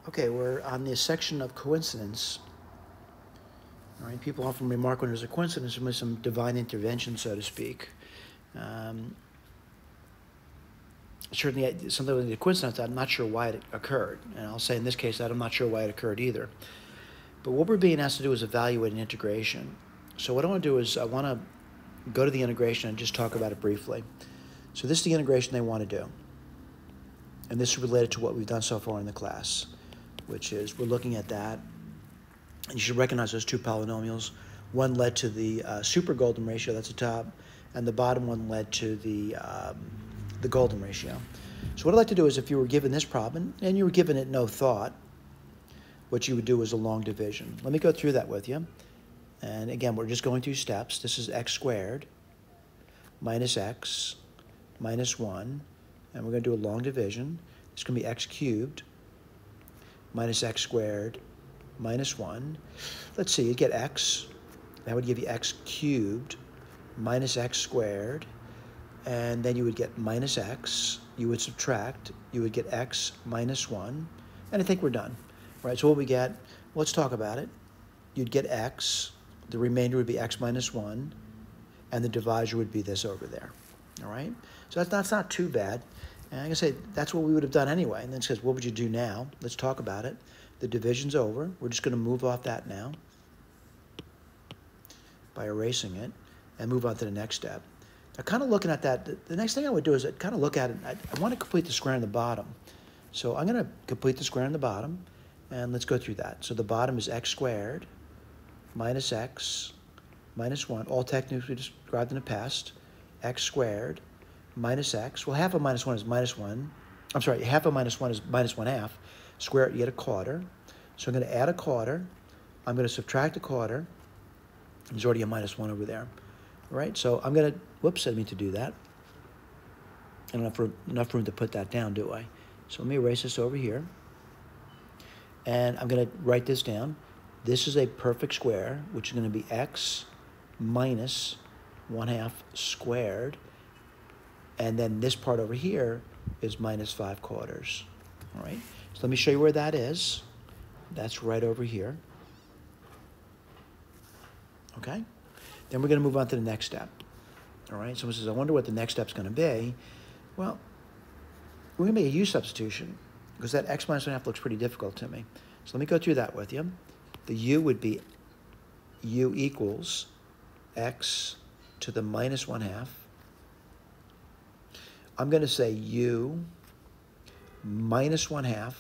Okay, we're on the section of coincidence. All right, people often remark when there's a coincidence, there was some divine intervention, so to speak. Certainly, something like a coincidence, I'm not sure why it occurred. And I'll say in this case that I'm not sure why it occurred either. But what we're being asked to do is evaluate an integration. So what I want to do is I want to go to the integration and just talk about it briefly. So this is the integration they want to do. And this is related to what we've done so far in the class, which is we're looking at that. And you should recognize those two polynomials. One led to the super golden ratio, that's the top, and the bottom one led to the golden ratio. So what I'd like to do is if you were given this problem, and you were given it no thought, what you would do is a long division. Let me go through that with you. And again, we're just going through steps. This is x squared minus x minus 1. And we're going to do a long division. It's going to be x cubed minus x squared minus 1. Let's see, you get x. That would give you x cubed minus x squared. And then you would get minus x. You would subtract. You would get x minus 1. And I think we're done. Right, so what we get, let's talk about it. You'd get x. The remainder would be x minus 1. And the divisor would be this over there. All right? So that's not too bad. And like I say, that's what we would have done anyway. And then it says, what would you do now? Let's talk about it. The division's over. We're just going to move off that now by erasing it and move on to the next step. Now, kind of looking at that, the next thing I would do is I'd kind of look at it. I want to complete the square on the bottom. So I'm going to complete the square on the bottom, and let's go through that. So the bottom is x squared minus x minus 1, all technically described in the past, x squared minus x. Well, half of minus 1 is minus 1. I'm sorry, half of minus 1 is minus 1/2. Square it, you get a quarter. So I'm going to add a quarter. I'm going to subtract a quarter. There's already a minus 1 over there. All right, so I'm going to, whoops, I didn't mean to do that. I don't have enough room to put that down, do I? So let me erase this over here. And I'm going to write this down. This is a perfect square, which is going to be x minus 1/2 squared. And then this part over here is minus 5/4. All right, so let me show you where that is. That's right over here. Okay, then we're going to move on to the next step. All right, someone says, I wonder what the next step's going to be. Well, we're going to make a u substitution because that x minus 1/2 looks pretty difficult to me. So let me go through that with you. The u would be u equals x to the minus 1/2. I'm going to say u minus 1/2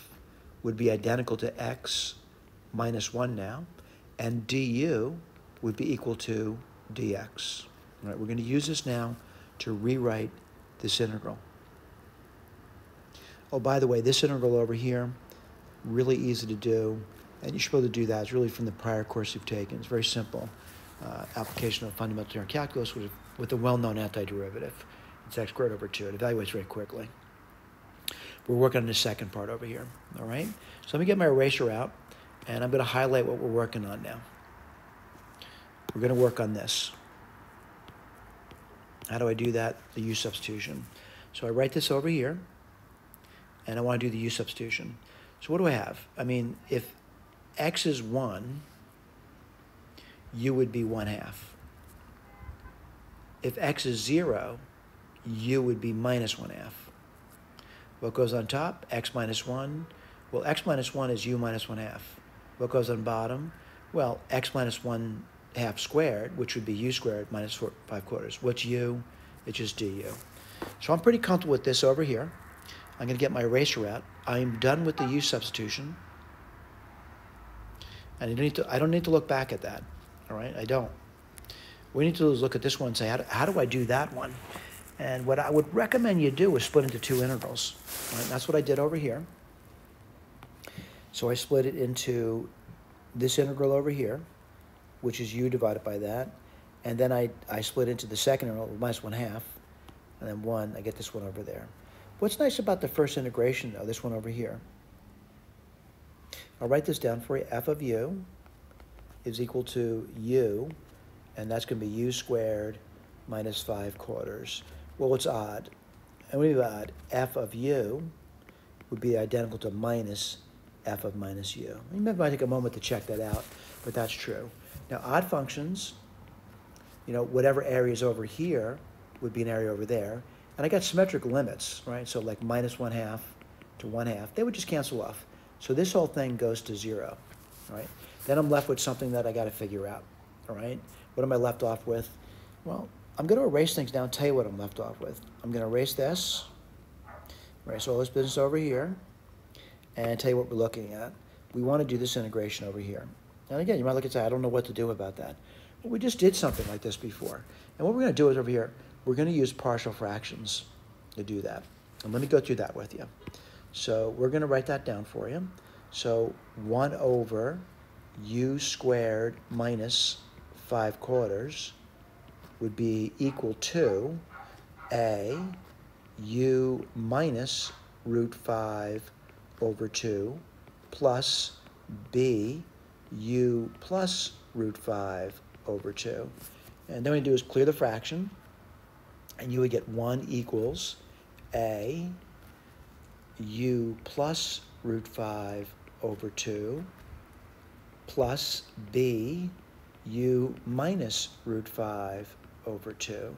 would be identical to x minus 1 now, and du would be equal to dx. All right, we're going to use this now to rewrite this integral. Oh, by the way, this integral over here, really easy to do, and you should be able to do that. It's really from the prior course you've taken. It's very simple. Application of fundamental theorem calculus with a well-known antiderivative. It's x squared over 2. It evaluates very quickly. We're working on the second part over here, all right? So let me get my eraser out, and I'm going to highlight what we're working on now. We're going to work on this. How do I do that? The u substitution. So I write this over here, and I want to do the u substitution. So what do I have? I mean, if x is 1, u would be 1/2. If x is 0, u would be minus 1/2. What goes on top? X minus 1. Well, x minus 1 is u minus 1/2. What goes on bottom? Well, x minus 1/2 squared, which would be u squared minus 5/4. What's u? It's just du. So I'm pretty comfortable with this over here. I'm going to get my eraser out. I'm done with the u substitution. And I don't need to look back at that. All right? I don't. We need to look at this one and say, how do I do that one? And what I would recommend you do is split into two integrals. Right? That's what I did over here. So I split it into this integral over here, which is u divided by that. And then I split into the second integral with minus 1/2. And then 1, I get this one over there. What's nice about the first integration, though, this one over here, I'll write this down for you. F of u is equal to u, and that's going to be u squared minus 5/4. Well, it's odd. And when you add f of u would be identical to minus f of minus u. You might take a moment to check that out, but that's true. Now, odd functions, whatever area is over here would be an area over there. And I got symmetric limits, right? So like minus 1/2 to 1/2, they would just cancel off. So this whole thing goes to 0, right? Then I'm left with something that I got to figure out, all right? What am I left off with? Well, I'm going to erase things now and tell you what I'm left off with. I'm going to erase this, erase all this business over here, and tell you what we're looking at. We want to do this integration over here. And again, you might look and say, I don't know what to do about that. Well, we just did something like this before. And what we're going to do is over here, we're going to use partial fractions to do that. And let me go through that with you. So we're going to write that down for you. So 1 over u squared minus 5/4 would be equal to a u minus root 5 over 2 plus b u plus root 5 over 2. And then what we do is clear the fraction, and you would get 1 equals a u plus root 5 over 2 plus b u minus root 5 over 2.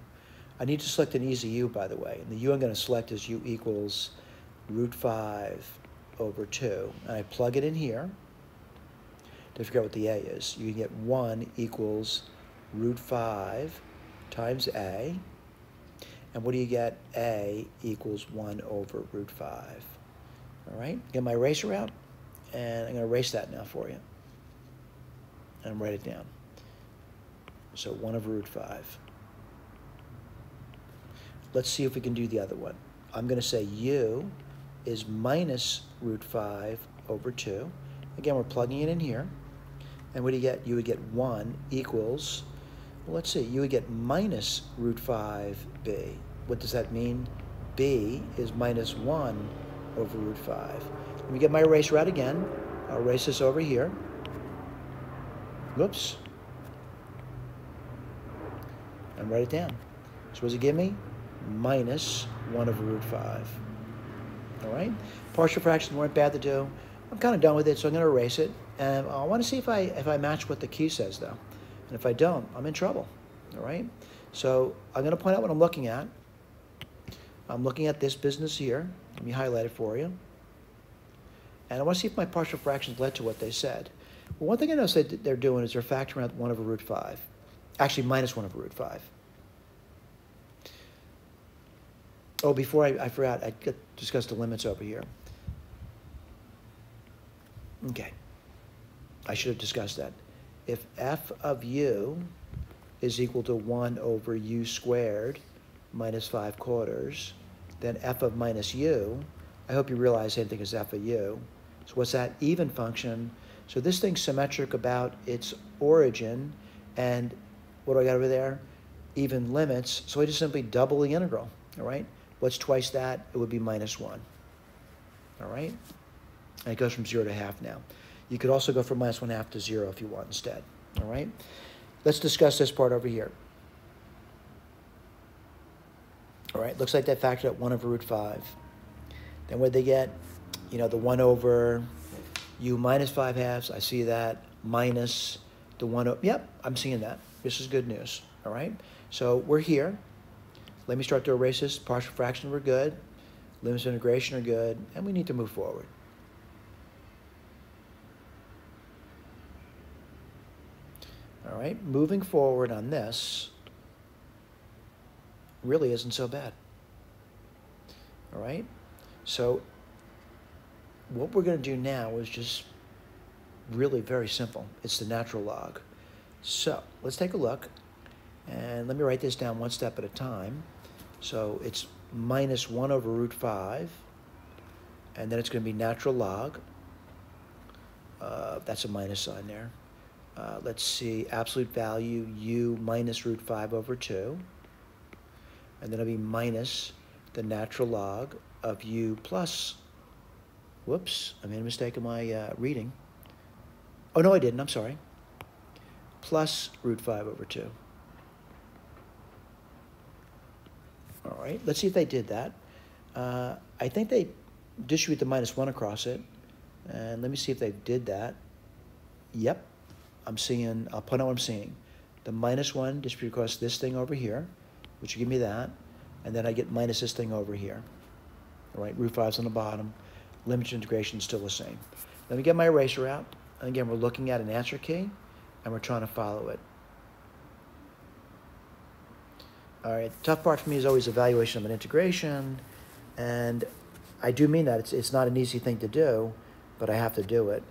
I need to select an easy u, by the way. And the u I'm going to select is u equals root 5 over 2. And I plug it in here to figure out what the a is. You can get 1 equals root 5 times a. And what do you get? A equals 1 over root 5. All right? Get my eraser out, and I'm going to erase that now for you. And write it down. So 1 over root 5. Let's see if we can do the other one. I'm going to say u is minus root 5 over 2. Again, we're plugging it in here. And what do you get? You would get 1 equals, well, let's see, you would get minus root 5b. What does that mean? b is minus 1 over root 5. Let me get my eraser out again. I'll erase this over here. Whoops. And write it down. So what does it give me? Minus 1 over root 5. All right? Partial fractions weren't bad to do. I'm kind of done with it, so I'm going to erase it. And I want to see if I match what the key says, though. And if I don't, I'm in trouble. All right? So I'm going to point out what I'm looking at. I'm looking at this business here. Let me highlight it for you. And I want to see if my partial fractions led to what they said. Well, one thing I notice that they're doing is they're factoring out 1 over root 5. Actually, minus 1 over root 5. Oh, before I forgot, I discussed the limits over here. Okay. I should have discussed that. If f of u is equal to 1 over u squared minus 5/4, then f of minus u, I hope you realize same thing as f of u. So what's that? Even function. So this thing's symmetric about its origin, and what do I got over there? Even limits. So I just simply double the integral, all right? What's twice that? It would be minus 1, all right? And it goes from 0 to half now. You could also go from minus 1/2 to 0 if you want instead, all right? Let's discuss this part over here. All right, looks like they factored out 1 over root 5. Then what did they get? The 1 over u minus 5/2, I see that, minus the 1 over, yep, I'm seeing that. This is good news, all right? So we're here. Let me start to erase this. Partial fractions were good. Limits of integration are good, and we need to move forward. All right, moving forward on this really isn't so bad. All right, so what we're going to do now is just really very simple. It's the natural log. So let's take a look, and let me write this down one step at a time. So it's minus 1 over root 5, and then it's going to be natural log. That's a minus sign there. Let's see, absolute value, u minus root 5 over 2. And then it'll be minus the natural log of u plus, whoops, I made a mistake in my reading. Oh, no, I didn't, I'm sorry. Plus root 5 over 2. All right, let's see if they did that. I think they distribute the minus 1 across it. And let me see if they did that. Yep, I'm seeing, I'll point out what I'm seeing. The minus 1 distributed across this thing over here, which will give me that. And then I get minus this thing over here. All right, root 5's on the bottom. Limit integration is still the same. Let me get my eraser out. And again, we're looking at an answer key, and we're trying to follow it. All right, the tough part for me is always evaluation of an integration. And I do mean that. It's not an easy thing to do, but I have to do it.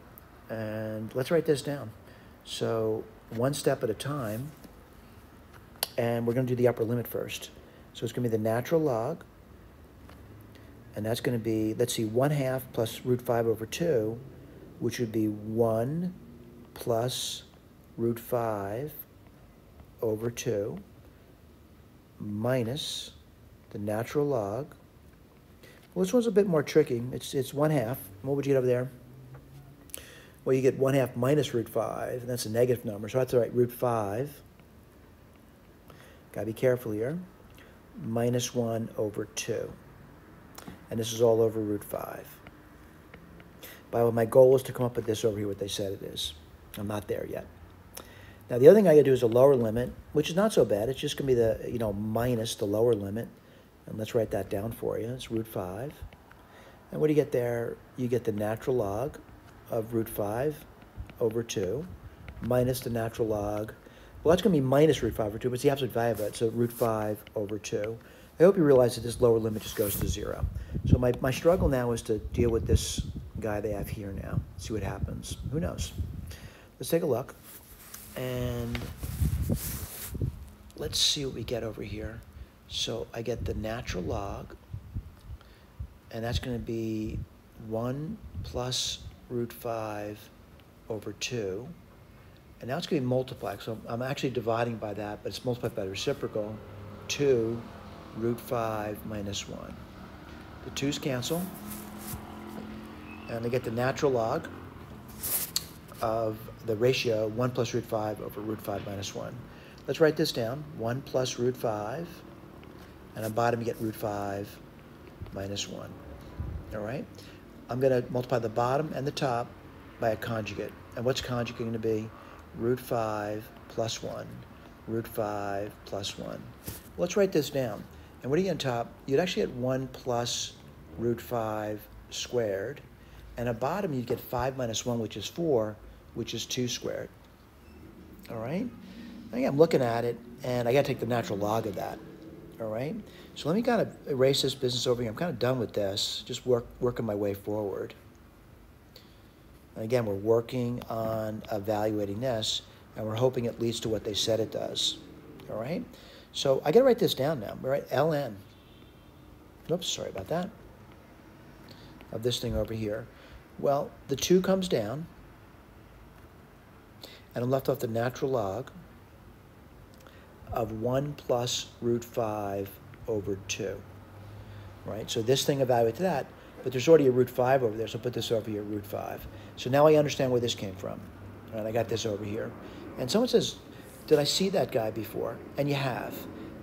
And let's write this down. So one step at a time, and we're going to do the upper limit first. So it's going to be the natural log, and that's going to be, let's see, 1/2 plus root 5 over 2, which would be 1 plus root 5 over 2 minus the natural log. Well, this one's a bit more tricky. It's 1/2. What would you get over there? Well, you get 1/2 minus root 5, and that's a negative number, so I have to write root 5. Gotta be careful here. Minus 1 over 2. And this is all over root 5. By the way, my goal is to come up with this over here, what they said it is. I'm not there yet. Now, the other thing I gotta do is a lower limit, which is not so bad. It's just gonna be the, minus the lower limit. And let's write that down for you. It's root 5. And what do you get there? You get the natural log of root 5 over 2 minus the natural log. Well, that's going to be minus root 5 over 2, but it's the absolute value of it, so root 5 over 2. I hope you realize that this lower limit just goes to 0. So my struggle now is to deal with this guy they have here now, see what happens. Who knows? Let's take a look, and let's see what we get over here. So I get the natural log, and that's going to be 1 plus root 5 over 2. And now it's going to be multiplied. So I'm actually dividing by that, but it's multiplied by the reciprocal. 2 root 5 minus 1. The 2's cancel. And I get the natural log of the ratio 1 plus root 5 over root 5 minus 1. Let's write this down. 1 plus root 5. And on bottom you get root 5 minus 1. All right? I'm going to multiply the bottom and the top by a conjugate. And what's conjugate going to be? Root 5 plus 1. Root 5 plus 1. Well, let's write this down. And what do you get on top? You'd actually get 1 plus root 5 squared. And at bottom, you'd get 5 minus 1, which is 4, which is 2 squared. All right? Again, I'm looking at it, and I got to take the natural log of that. All right? So let me kind of erase this business over here. I'm kind of done with this. Just working my way forward. And again, we're working on evaluating this, and we're hoping it leads to what they said it does. All right? So I got to write this down now. All right? ln. Oops, sorry about that. Of this thing over here. Well, the 2 comes down, and I'm left off the natural log of 1 plus root 5 over 2. Right? So this thing evaluates that, but there's already a root 5 over there, so I'll put this over here, root 5. So now I understand where this came from. All right, I got this over here. And someone says, did I see that guy before? And you have.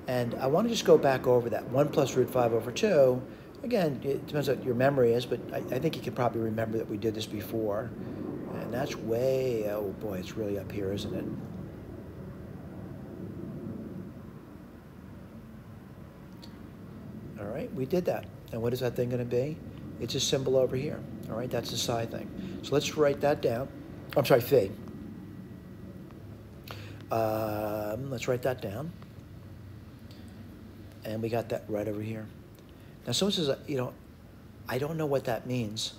And I want to just go back over that. 1 plus root 5 over 2. Again, it depends what your memory is, but I think you can probably remember that we did this before. And that's way, oh boy, it's really up here, isn't it? All right, we did that. And what is that thing going to be? It's a symbol over here. All right, that's the psi thing. So let's write that down. I'm sorry, phi. Let's write that down. And we got that right over here. Now, someone says, I don't know what that means.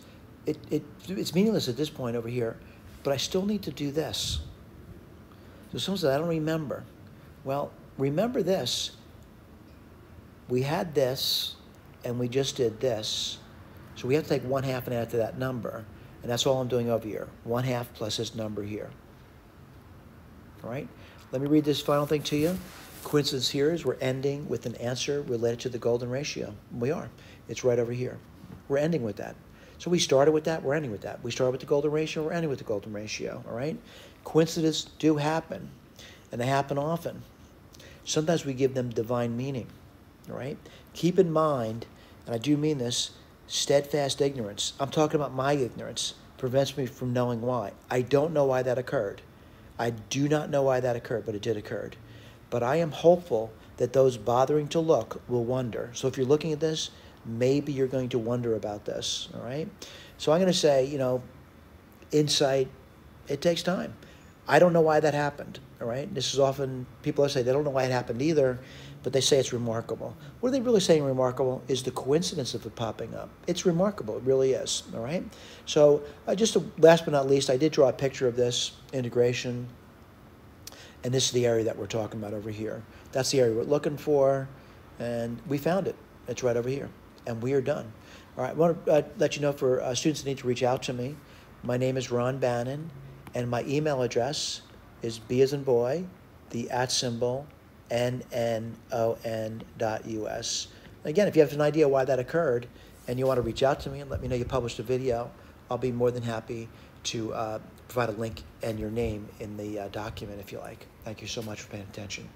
It's meaningless at this point over here, but I still need to do this. So someone says, I don't remember. Well, remember this. We had this, and we just did this. So we have to take 1/2 and add to that number. And that's all I'm doing over here. 1/2 plus this number here. All right? Let me read this final thing to you. Coincidence here is we're ending with an answer related to the golden ratio. We are. It's right over here. We're ending with that. So we started with that, we're ending with that. We started with the golden ratio, we're ending with the golden ratio, all right? Coincidences do happen, and they happen often. Sometimes we give them divine meaning, all right? Keep in mind, and I do mean this, steadfast ignorance. I'm talking about my ignorance, prevents me from knowing why. I don't know why that occurred. I do not know why that occurred, but it did occur. But I am hopeful that those bothering to look will wonder. So if you're looking at this, maybe you're going to wonder about this, all right? So I'm going to say, insight, it takes time. I don't know why that happened, all right? This is often, people say they don't know why it happened either, but they say it's remarkable. What are they really saying remarkable is the coincidence of it popping up. It's remarkable, it really is, all right? So last but not least, I did draw a picture of this integration, and this is the area that we're talking about over here. That's the area we're looking for, and we found it. It's right over here, and we are done. All right, I want to let you know for students that need to reach out to me, my name is Ron Bannon, and my email address is B as in boy, the @ nnon.us. Again, if you have an idea why that occurred and you want to reach out to me and let me know you published a video, I'll be more than happy to provide a link and your name in the document if you like. Thank you so much for paying attention.